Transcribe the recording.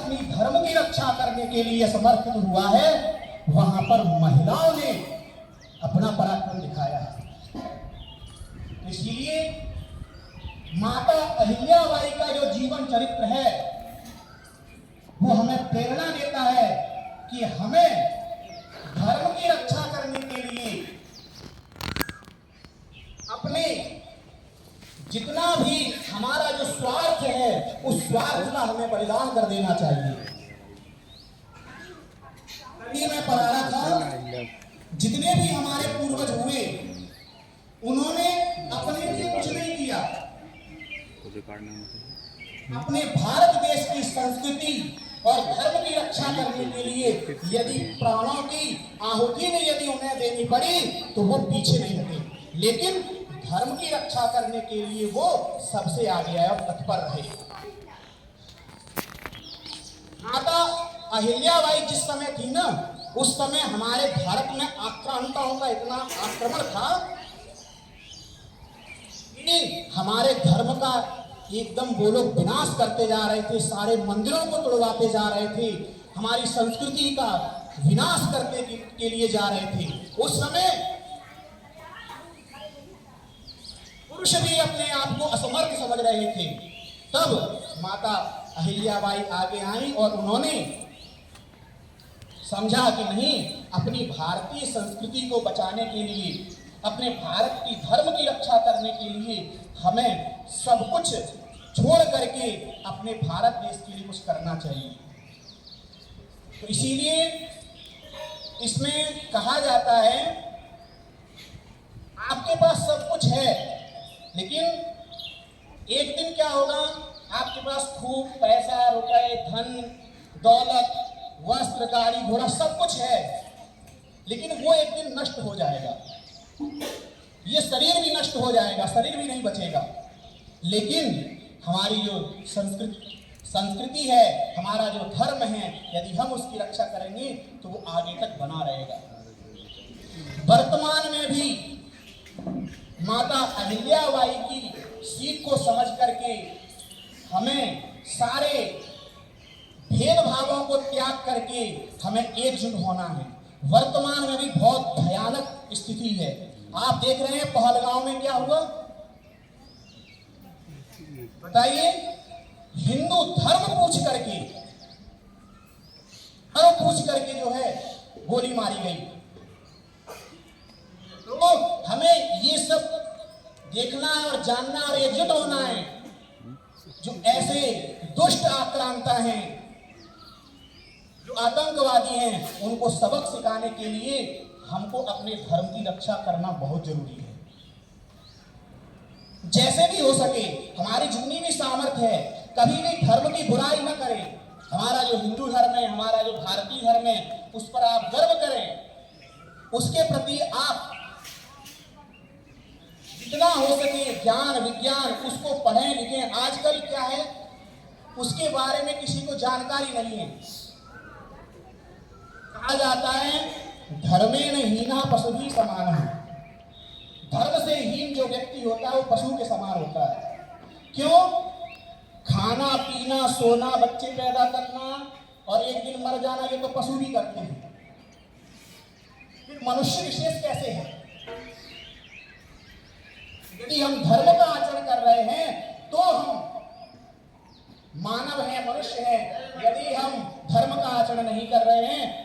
अपनी धर्म की रक्षा करने के लिए समर्पित हुआ है, वहां पर महिलाओं ने अपना पराक्रम दिखाया है। इसलिए माता अहिल्याबाई का जो जीवन चरित्र है वो हमें प्रेरणा देता है कि हमें धर्म की रक्षा करने के लिए अपने जितना भी हमारा जो स्वार्थ है उस स्वार्थ का हमें बलिदान कर देना चाहिए। अभी मैं पढ़ा रहा था, जितने भी हमारे पूर्वज हुए उन्होंने अपने लिए कुछ नहीं किया, अपने भारत देश की संस्कृति और धर्म की रक्षा करने के लिए यदि प्राणों की आहुति में यदि उन्हें देनी पड़ी तो वो पीछे नहीं हटे, लेकिन धर्म की रक्षा करने के लिए वो सबसे आगे आए और तत्पर रहे। माता अहिल्याबाई जिस समय थी ना, उस समय हमारे भारत में आक्रांताओं का इतना आक्रमण था कि हमारे धर्म का एकदम वो लोग विनाश करते जा रहे थे, सारे मंदिरों को तोड़वाते जा रहे थे, हमारी संस्कृति का विनाश करने के लिए जा रहे थे। उस समय पुरुष भी अपने आप को असमर्थ समझ रहे थे। तब माता अहिल्याबाई आगे आई और उन्होंने समझा कि नहीं, अपनी भारतीय संस्कृति को बचाने के लिए, अपने भारत की धर्म की रक्षा करने के लिए हमें सब कुछ छोड़ करके अपने भारत देश के लिए कुछ करना चाहिए। तो इसीलिए इसमें कहा जाता है आपके पास सब कुछ है, लेकिन एक दिन क्या होगा, आपके पास खूब पैसा, रुपए, धन, दौलत, वस्त्र, गाड़ी, घोड़ा सब कुछ है, लेकिन वो एक दिन नष्ट हो जाएगा। ये शरीर भी नष्ट हो जाएगा, शरीर भी नहीं बचेगा, लेकिन हमारी जो संस्कृति है, हमारा जो धर्म है, यदि हम उसकी रक्षा करेंगे तो वो आगे तक बना रहेगा। वर्तमान में भी माता अहिल्याबाई की सीख को समझ करके हमें सारे भेदभावों को त्याग करके हमें एकजुट होना है। वर्तमान में भी बहुत भयानक स्थिति है। आप देख रहे हैं पहलगांव में क्या हुआ, बताइए। हिंदू धर्म पूछ करके जो है गोली मारी गई। तो हमें ये सब देखना है और जानना और एकजुट होना है। जो ऐसे दुष्ट आक्रांता हैं, जो आतंकवादी हैं, उनको सबक सिखाने के लिए हमको अपने धर्म की रक्षा करना बहुत जरूरी है। जैसे भी हो सके, हमारी जितनी भी सामर्थ्य है, कभी भी धर्म की बुराई न करें। हमारा जो हिंदू धर्म है, हमारा जो भारतीय धर्म है, उस पर आप गर्व करें, उसके प्रति आप जितना हो सके ज्ञान विज्ञान उसको पढ़ें लिखें। आजकल क्या है, उसके बारे में किसी को जानकारी नहीं है। कहा जाता है धर्मेण हीना पशुभिः समानः। धर्म से हीन जो व्यक्ति होता है वो पशु के समान होता है। क्यों? खाना पीना सोना बच्चे पैदा करना और एक दिन मर जाना, ये तो पशु भी करते हैं, फिर मनुष्य विशेष कैसे है? यदि हम धर्म का आचरण कर रहे हैं तो हम मानव हैं, मनुष्य हैं। यदि हम धर्म का आचरण नहीं कर रहे हैं